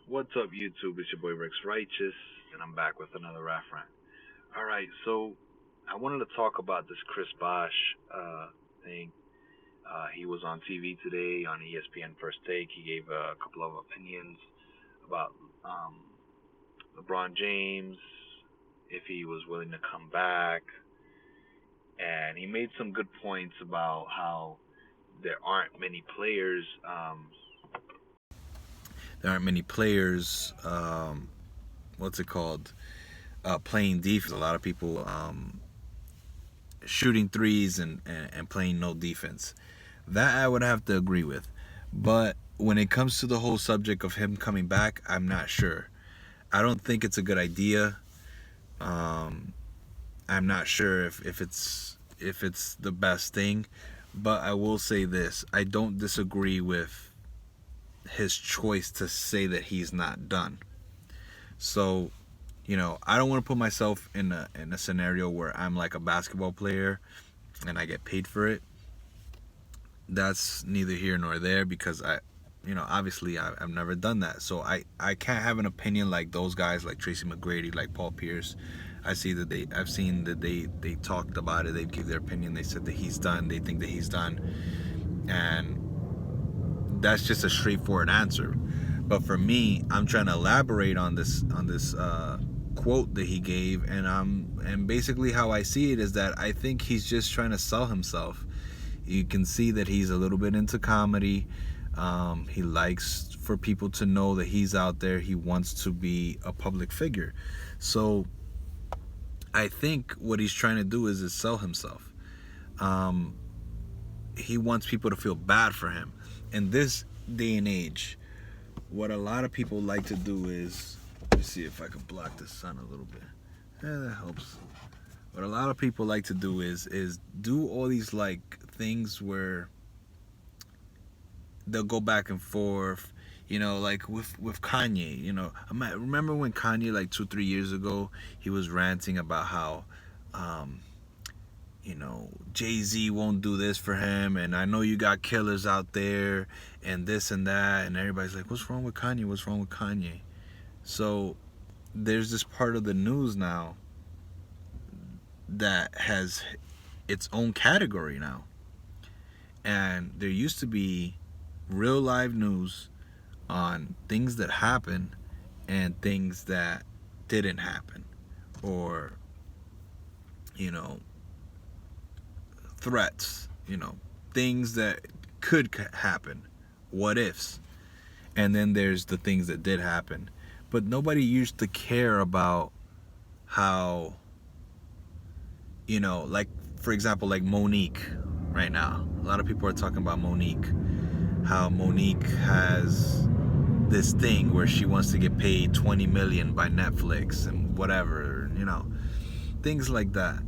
What's up, YouTube? It's your boy Rex Righteous, and I'm back with another rap rant. All right, so I wanted to talk about this Chris Bosh thing. He was on TV today on ESPN First Take. He gave a couple of opinions about um, LeBron James, if he was willing to come back, and he made some good points about how there aren't many players. There aren't many players. What's it called? Playing defense. A lot of people shooting threes and playing no defense. That I would have to agree with. But when it comes to the whole subject of him coming back, I'm not sure. I don't think it's a good idea. Um, I'm not sure if it's the best thing. But I will say this: I don't disagree with his choice to say that he's not done. So, I don't want to put myself in a scenario where I'm like a basketball player and I get paid for it. That's neither here nor there because obviously I've never done that. So I can't have an opinion like those guys, like Tracy McGrady, like Paul Pierce. I've seen that they talked about it. They gave their opinion. They said that he's done. They think that he's done, and that's just a straightforward answer. But for me, I'm trying to elaborate on this quote that he gave, and basically how I see it is that I think he's just trying to sell himself. You can see that he's a little bit into comedy. He likes for people to know that he's out there. He wants to be a public figure. So I think what he's trying to do is sell himself. Um, he wants people to feel bad for him. In this day and age, what a lot of people like to do is, let me see if I can block the sun a little bit. Yeah, that helps. What a lot of people like to do is do all these like things where they'll go back and forth, like with Kanye. Remember when Kanye like 2-3 years ago he was ranting about how um, Jay-Z won't do this for him, and I know you got killers out there and this and that, and everybody's like, what's wrong with Kanye? What's wrong with Kanye? So there's this part of the news now that has its own category now. And there used to be real live news on things that happened and things that didn't happen, or you know threats, things that could happen, what ifs. And then there's the things that did happen, but nobody used to care about how, like, for example, like Monique. Right now a lot of people are talking about Monique, how Monique has this thing where she wants to get paid 20 million by Netflix and whatever, things like that.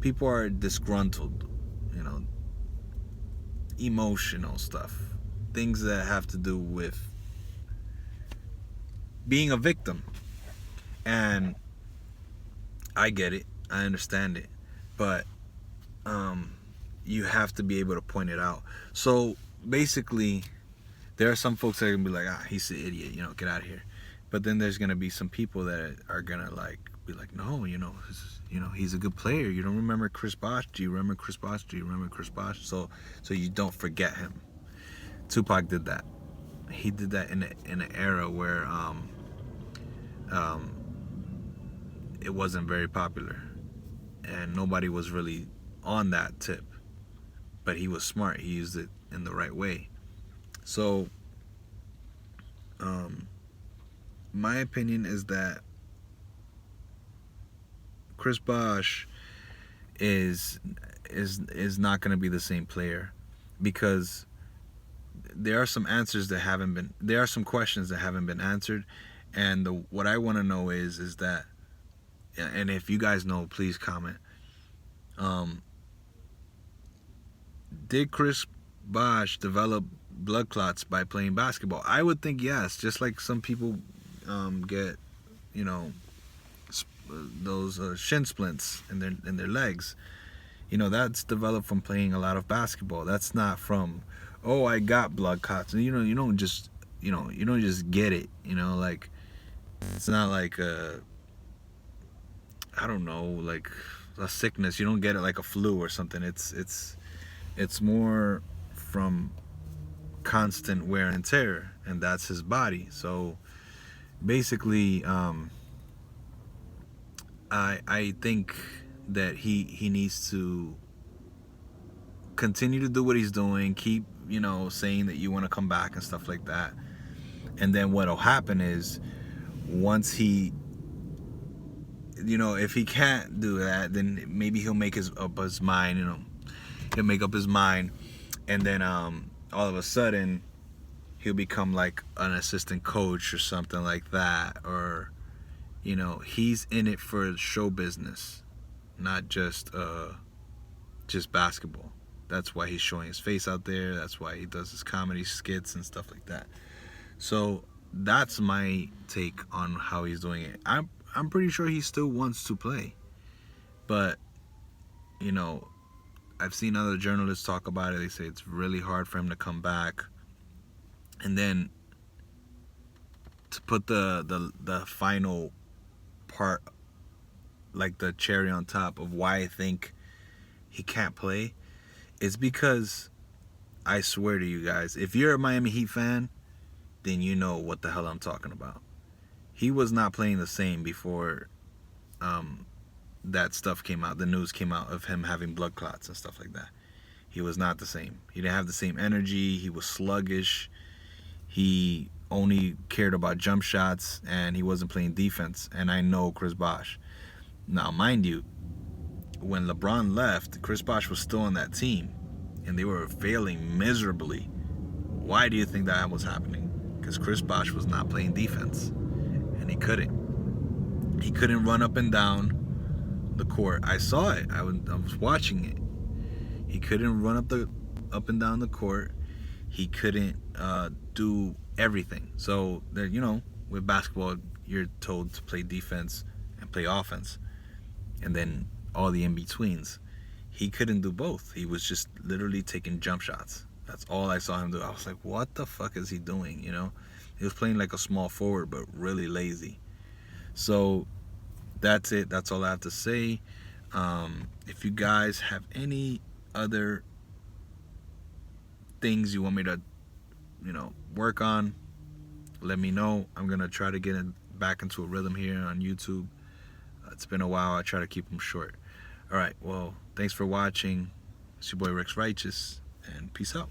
People are disgruntled, you know emotional stuff, things that have to do with being a victim. And I get it, I understand it, but you have to be able to point it out. So basically, there are some folks that are gonna be like, he's an idiot, get out of here. But then there's gonna be some people that are gonna like be like, no, he's a good player. You don't remember Chris Bosh? Do you remember Chris Bosh? Do you remember Chris Bosh? So you don't forget him. Tupac did that. He did that in an era where um, it wasn't very popular and nobody was really on that tip. But he was smart. He used it in the right way. So, my opinion is that Chris Bosh is not going to be the same player, because there are some answers that haven't been. There are some questions that haven't been answered, and what I want to know is that, and if you guys know, please comment. Um, did Chris Bosh develop blood clots by playing basketball? I would think yes. Just like some people get, you know, those shin splints in their legs. That's developed from playing a lot of basketball. That's not from, oh, I got blood clots. You don't just you don't just get it. Like it's not like I don't know, like a sickness. You don't get it like a flu or something. It's more from constant wear and tear, and that's his body. So basically, I think that he needs to continue to do what he's doing. Keep saying that you want to come back and stuff like that. And then what'll happen is once he, if he can't do that, then maybe he'll make up his mind. He'll make up his mind, and then all of a sudden he'll become like an assistant coach or something like that, or he's in it for show business, not just basketball. That's why he's showing his face out there. That's why he does his comedy skits and stuff like that. So that's my take on how he's doing it. I'm pretty sure he still wants to play, but I've seen other journalists talk about it. They say it's really hard for him to come back, and then to put the final part, like the cherry on top of why I think he can't play, is because I swear to you guys, if you're a Miami Heat fan, then you know what the hell I'm talking about. He was not playing the same before that stuff came out, the news came out of him having blood clots and stuff like that. He was not the same. He didn't have the same energy. He was sluggish. He only cared about jump shots, and he wasn't playing defense. And I know Chris Bosh. Now, mind you, when LeBron left, Chris Bosh was still on that team, and they were failing miserably. Why do you think that was happening? Because Chris Bosh was not playing defense, and he couldn't. He couldn't run up and down the court. I saw it. I was watching it. He couldn't run up and down the court. He couldn't do everything. So that with basketball, you're told to play defense and play offense, and then all the in-betweens. He couldn't do both. He was just literally taking jump shots. That's all I saw him do. I was like, what the fuck is he doing? He was playing like a small forward, but really lazy. So that's it. That's all I have to say. If you guys have any other things you want me to work on, let me know. I'm gonna try to get back into a rhythm here on YouTube. It's been a while. I try to keep them short. All right, well, thanks for watching. It's your boy Rex Righteous, and peace out.